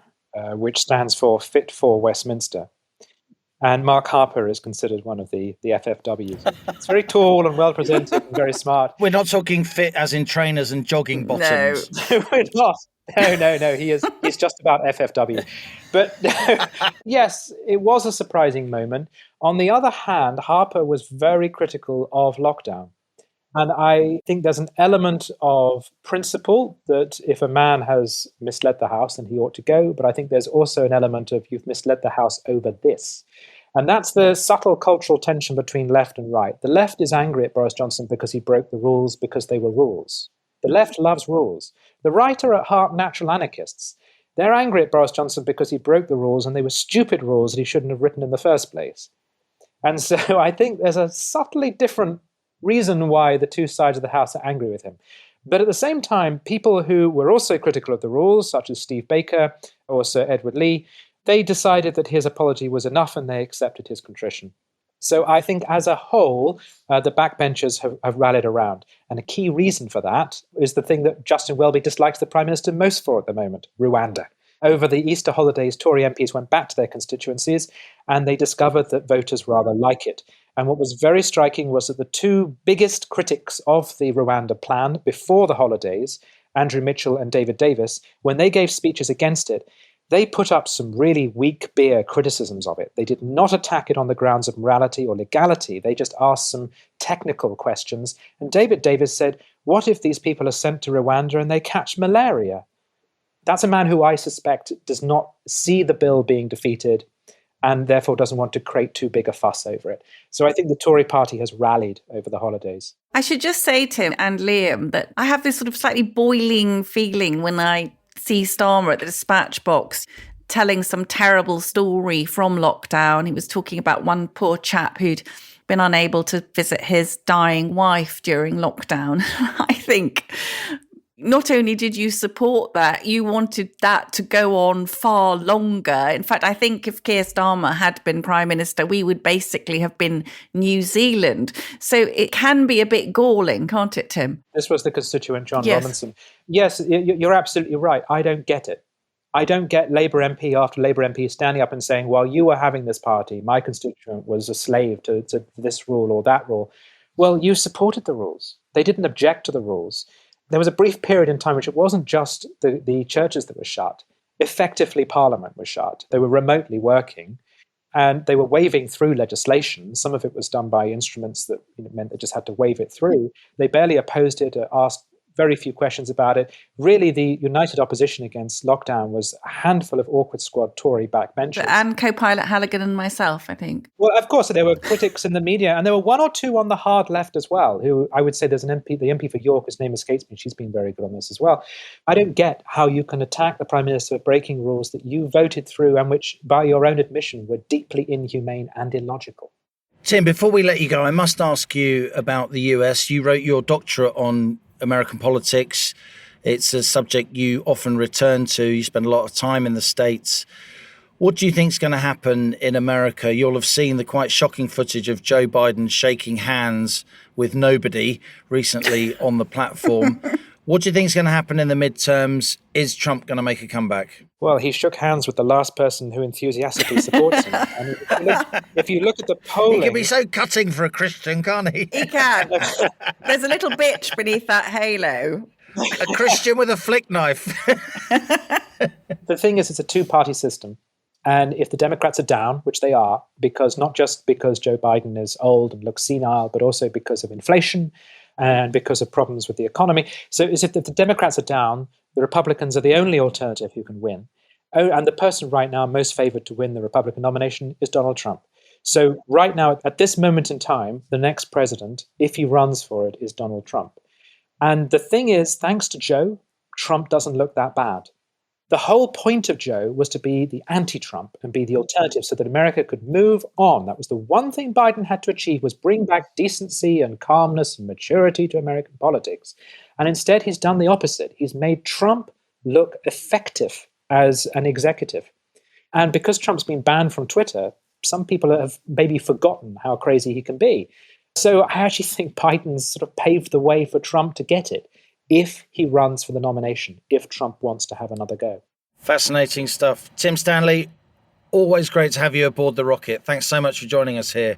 which stands for Fit for Westminster. And Mark Harper is considered one of the FFWs. It's very tall and well-presented and very smart. We're not talking fit as in trainers and jogging bottoms. No, we're not. No. He's just about FFW. But yes, it was a surprising moment. On the other hand, Harper was very critical of lockdown. And I think there's an element of principle that if a man has misled the House, then he ought to go. But I think there's also an element of you've misled the House over this. And that's the subtle cultural tension between left and right. The left is angry at Boris Johnson because he broke the rules because they were rules. The left loves rules. The right are at heart natural anarchists. They're angry at Boris Johnson because he broke the rules and they were stupid rules that he shouldn't have written in the first place. And so I think there's a subtly different reason why the two sides of the House are angry with him. But at the same time, people who were also critical of the rules, such as Steve Baker or Sir Edward Lee, they decided that his apology was enough and they accepted his contrition. So I think as a whole, the backbenchers have rallied around. And a key reason for that is the thing that Justin Welby dislikes the Prime Minister most for at the moment, Rwanda. Over the Easter holidays, Tory MPs went back to their constituencies and they discovered that voters rather like it. And what was very striking was that the two biggest critics of the Rwanda plan before the holidays, Andrew Mitchell and David Davis, when they gave speeches against it, they put up some really weak beer criticisms of it. They did not attack it on the grounds of morality or legality. They just asked some technical questions. And David Davis said, what if these people are sent to Rwanda and they catch malaria? That's a man who I suspect does not see the bill being defeated and therefore doesn't want to create too big a fuss over it. So I think the Tory party has rallied over the holidays. I should just say, Tim and Liam, that I have this sort of slightly boiling feeling when I see Starmer at the dispatch box telling some terrible story from lockdown. He was talking about one poor chap who'd been unable to visit his dying wife during lockdown. I think not only did you support that, you wanted that to go on far longer. In fact, I think if Keir Starmer had been Prime Minister, we would basically have been New Zealand. So it can be a bit galling, can't it, Tim? This was the constituent, John Robinson. Yes, you're absolutely right. I don't get it. I don't get Labour MP after Labour MP standing up and saying, well, you were having this party, my constituent was a slave to this rule or that rule. Well, you supported the rules. They didn't object to the rules. There was a brief period in time which it wasn't just the churches that were shut. Effectively, Parliament was shut. They were remotely working and they were waving through legislation. Some of it was done by instruments that meant they just had to wave it through. They barely opposed it, asked very few questions about it. Really, the united opposition against lockdown was a handful of awkward squad Tory backbenchers. And co-pilot Halligan and myself, I think. Well, of course, there were critics in the media, and there were one or two on the hard left as well, who I would say there's an MP, the MP for York, whose name escapes me, she's been very good on this as well. I don't get how you can attack the Prime Minister for breaking rules that you voted through and which, by your own admission, were deeply inhumane and illogical. Tim, before we let you go, I must ask you about the US. You wrote your doctorate on American politics. It's a subject you often return to. You spend a lot of time in the States. What do you think is going to happen in America? You'll have seen the quite shocking footage of Joe Biden shaking hands with nobody recently on the platform. What do you think is going to happen in the midterms? Is Trump going to make a comeback? Well, he shook hands with the last person who enthusiastically supports him. And if you look at the polling... He can be so cutting for a Christian, can't he? He can. There's a little bitch beneath that halo. A Christian with a flick knife. The thing is, it's a two-party system. And if the Democrats are down, which they are, because not just because Joe Biden is old and looks senile, but also because of inflation and because of problems with the economy. So if the Democrats are down, the Republicans are the only alternative who can win. Oh, and the person right now most favored to win the Republican nomination is Donald Trump. So right now, at this moment in time, the next president, if he runs for it, is Donald Trump. And the thing is, thanks to Joe, Trump doesn't look that bad. The whole point of Joe was to be the anti-Trump and be the alternative so that America could move on. That was the one thing Biden had to achieve, was bring back decency and calmness and maturity to American politics. And instead, he's done the opposite. He's made Trump look effective as an executive. And because Trump's been banned from Twitter, some people have maybe forgotten how crazy he can be. So I actually think Biden's sort of paved the way for Trump to get it, if he runs for the nomination, if Trump wants to have another go. Fascinating stuff. Tim Stanley, always great to have you aboard the rocket. Thanks so much for joining us here.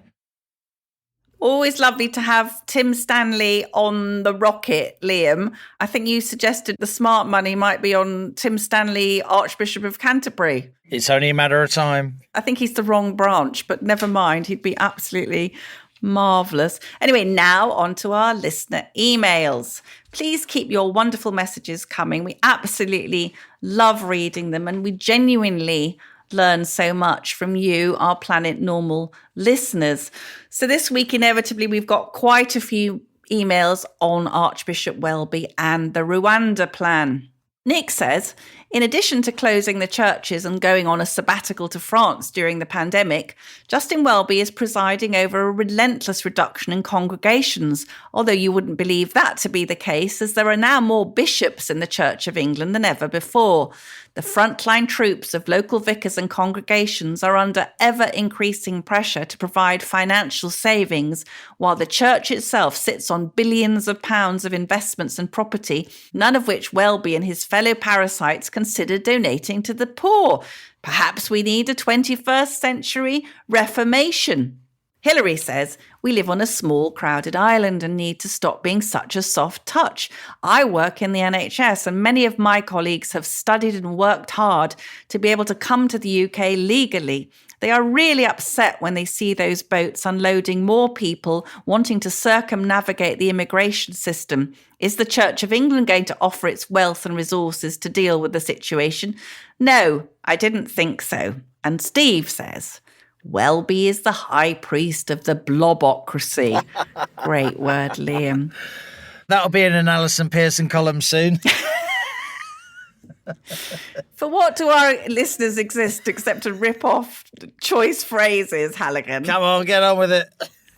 Always lovely to have Tim Stanley on the rocket, Liam. I think you suggested the smart money might be on Tim Stanley, Archbishop of Canterbury. It's only a matter of time. I think he's the wrong branch, but never mind. He'd be absolutely marvellous. Anyway, now on to our listener emails. Please keep your wonderful messages coming. We absolutely love reading them, and we genuinely learn so much from you, our Planet Normal listeners. So this week, inevitably, we've got quite a few emails on Archbishop Welby and the Rwanda plan. Nick says, in addition to closing the churches and going on a sabbatical to France during the pandemic, Justin Welby is presiding over a relentless reduction in congregations, although you wouldn't believe that to be the case, as there are now more bishops in the Church of England than ever before. The frontline troops of local vicars and congregations are under ever-increasing pressure to provide financial savings, while the church itself sits on billions of pounds of investments and property, none of which Welby and his fellow parasites consider donating to the poor. Perhaps we need a 21st century reformation. Hilary says, we live on a small, crowded island and need to stop being such a soft touch. I work in the NHS and many of my colleagues have studied and worked hard to be able to come to the UK legally. They are really upset when they see those boats unloading more people wanting to circumnavigate the immigration system. Is the Church of England going to offer its wealth and resources to deal with the situation? No, I didn't think so. And Steve says, Welby is the high priest of the blobocracy. Great word, Liam. That'll be in an Allison Pearson column soon. For what do our listeners exist except to rip off choice phrases, Halligan? Come on, get on with it.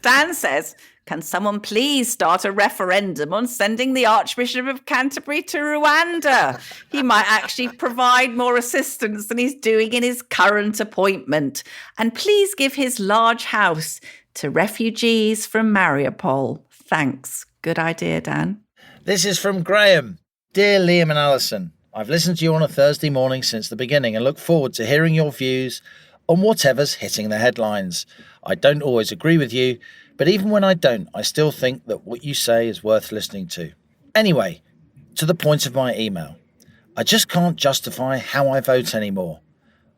Dan says, can someone please start a referendum on sending the Archbishop of Canterbury to Rwanda? He might actually provide more assistance than he's doing in his current appointment. And please give his large house to refugees from Mariupol. Thanks. Good idea, Dan. This is from Graham. Dear Liam and Allison, I've listened to you on a Thursday morning since the beginning and look forward to hearing your views on whatever's hitting the headlines. I don't always agree with you, but even when I don't, I still think that what you say is worth listening to. Anyway, to the point of my email. I just can't justify how I vote anymore.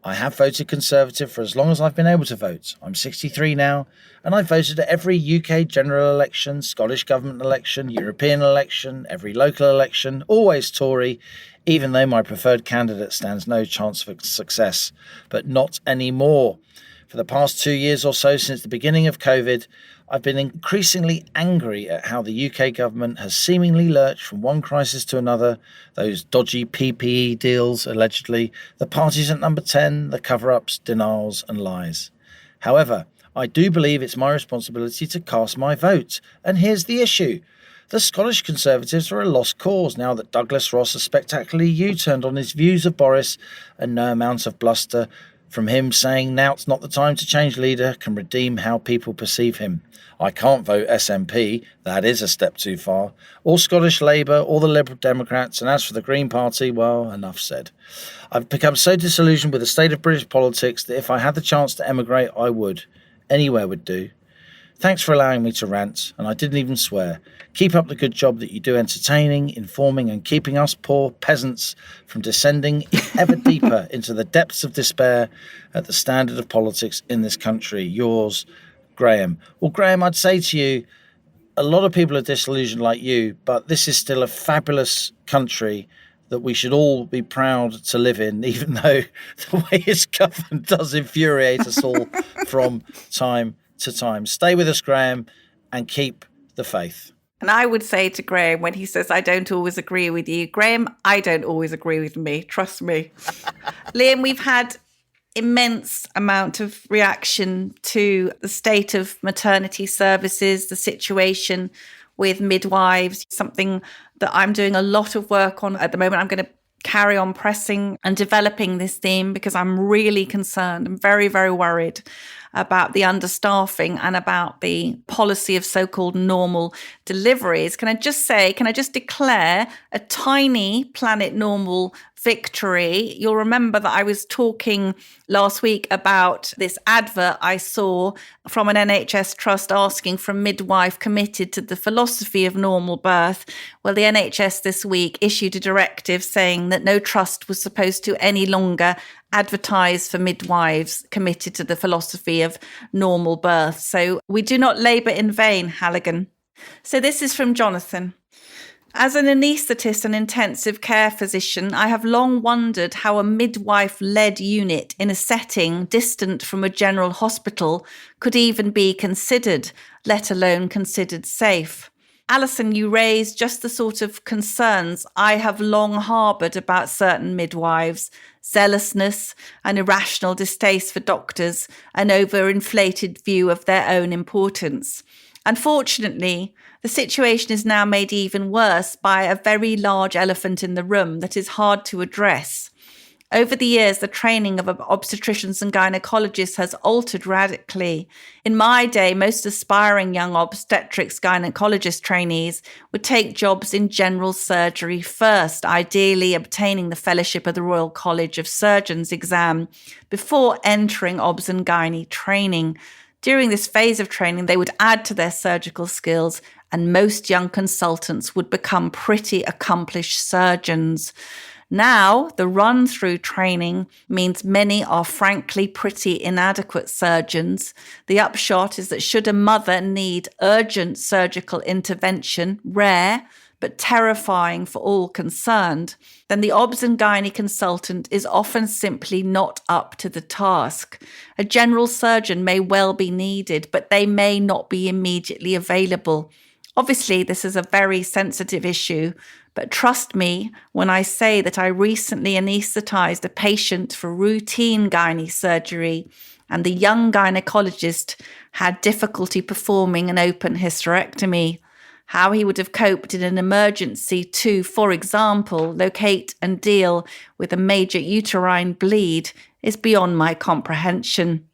I have voted Conservative for as long as I've been able to vote. I'm 63 now, and I've voted at every UK general election, Scottish government election, European election, every local election, always Tory, even though my preferred candidate stands no chance of success. But not anymore. For the past 2 years or so since the beginning of COVID, I've been increasingly angry at how the UK government has seemingly lurched from one crisis to another, those dodgy PPE deals, allegedly, the parties at number 10, the cover-ups, denials and lies. However, I do believe it's my responsibility to cast my vote. And here's the issue. The Scottish Conservatives are a lost cause now that Douglas Ross has spectacularly U-turned on his views of Boris, and no amount of bluster from him saying now's not the time to change leader can redeem how people perceive him. I can't vote SNP, that is a step too far, or Scottish Labour, or the Liberal Democrats, and as for the Green Party, well, enough said. I've become so disillusioned with the state of British politics that if I had the chance to emigrate, I would. Anywhere would do. Thanks for allowing me to rant, and I didn't even swear. Keep up the good job that you do entertaining, informing, and keeping us poor peasants from descending ever deeper into the depths of despair at the standard of politics in this country. Yours, Graham. Well, Graham, I'd say to you, a lot of people are disillusioned like you, but this is still a fabulous country that we should all be proud to live in, even though the way it's governed does infuriate us all from time to time. Stay with us, Graham, and keep the faith. And I would say to Graham, when he says, I don't always agree with you, Graham, I don't always agree with me. Trust me. Liam, we've had immense amount of reaction to the state of maternity services, the situation with midwives, something that I'm doing a lot of work on at the moment. I'm going to carry on pressing and developing this theme because I'm really concerned. I'm very, very worried about the understaffing and about the policy of so-called normal deliveries. Can I just declare a tiny Planet Normal victory? You'll remember that I was talking last week about this advert I saw from an NHS trust asking for a midwife committed to the philosophy of normal birth. Well, the NHS this week issued a directive saying that no trust was supposed to any longer advertise for midwives committed to the philosophy of normal birth. So we do not labour in vain, Halligan. So this is from Jonathan. As an anaesthetist and intensive care physician, I have long wondered how a midwife-led unit in a setting distant from a general hospital could even be considered, let alone considered safe. Allison, you raised just the sort of concerns I have long harboured about certain midwives: zealousness, an irrational distaste for doctors, an overinflated view of their own importance. Unfortunately, the situation is now made even worse by a very large elephant in the room that is hard to address. Over the years, the training of obstetricians and gynecologists has altered radically. In my day, most aspiring young obstetrics gynecologist trainees would take jobs in general surgery first, ideally obtaining the fellowship of the Royal College of Surgeons exam before entering obs and gynae training. During this phase of training, they would add to their surgical skills, and most young consultants would become pretty accomplished surgeons. Now, the run-through training means many are frankly pretty inadequate surgeons. The upshot is that should a mother need urgent surgical intervention, rare but terrifying for all concerned, then the obs and gynae consultant is often simply not up to the task. A general surgeon may well be needed, but they may not be immediately available. Obviously, this is a very sensitive issue, but trust me when I say that I recently anaesthetized a patient for routine gynae surgery, and the young gynecologist had difficulty performing an open hysterectomy. How he would have coped in an emergency to, for example, locate and deal with a major uterine bleed is beyond my comprehension.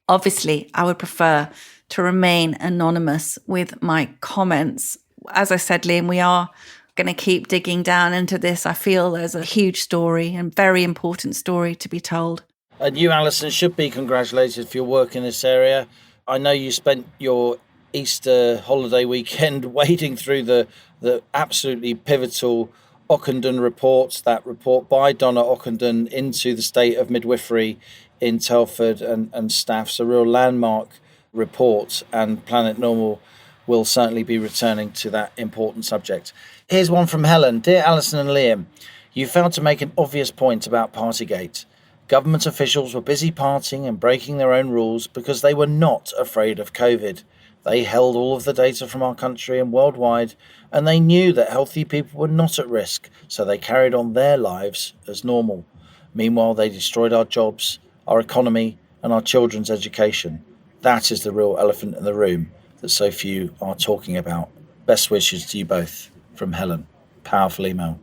Obviously, I would prefer to remain anonymous with my comments. As I said, Liam, we are going to keep digging down into this. I feel there's a huge story and very important story to be told. And you, Allison, should be congratulated for your work in this area. I know you spent your Easter holiday weekend wading through the absolutely pivotal Ockenden report, that report by Donna Ockenden into the state of midwifery in Telford and Staffs, a real landmark report, and Planet Normal will certainly be returning to that important subject. Here's one from Helen. Dear Alison and Liam, you failed to make an obvious point about partygate. Government officials were busy partying and breaking their own rules because they were not afraid of COVID. They held all of the data from our country and worldwide, and they knew that healthy people were not at risk, so they carried on their lives as normal. Meanwhile, they destroyed our jobs, our economy, and our children's education. That is the real elephant in the room that so few are talking about. Best wishes to you both, from Helen. Powerful email.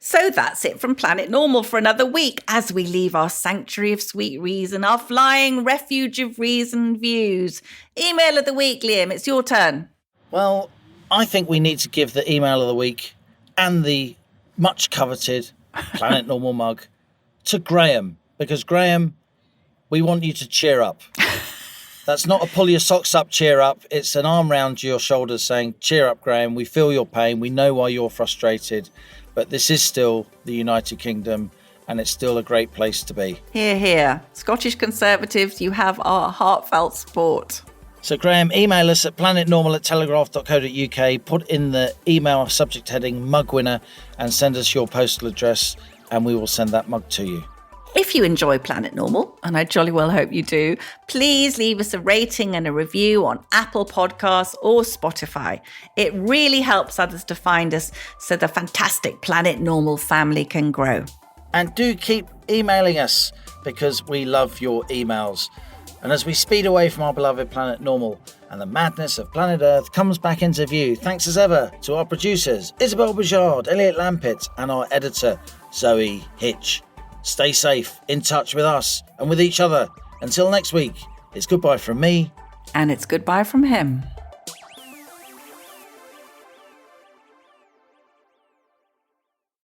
So that's it from Planet Normal for another week as we leave our sanctuary of sweet reason, our flying refuge of reasoned views. Email of the week, Liam, it's your turn. Well, I think we need to give the email of the week and the much coveted Planet Normal mug to Graham, because Graham, we want you to cheer up. That's not a pull your socks up, cheer up. It's an arm round your shoulders saying, cheer up, Graham. We feel your pain. We know why you're frustrated. But this is still the United Kingdom, and it's still a great place to be. Hear, hear. Scottish Conservatives, you have our heartfelt support. So, Graham, email us at planetnormal@telegraph.co.uk, put in the email subject heading mug winner, and send us your postal address, and we will send that mug to you. If you enjoy Planet Normal, and I jolly well hope you do, please leave us a rating and a review on Apple Podcasts or Spotify. It really helps others to find us so the fantastic Planet Normal family can grow. And do keep emailing us, because we love your emails. And as we speed away from our beloved Planet Normal and the madness of planet Earth comes back into view, thanks as ever to our producers, Isabel Bouchard, Elliot Lampitt, and our editor, Zoe Hitch. Stay safe, in touch with us and with each other. Until next week, it's goodbye from me. And it's goodbye from him.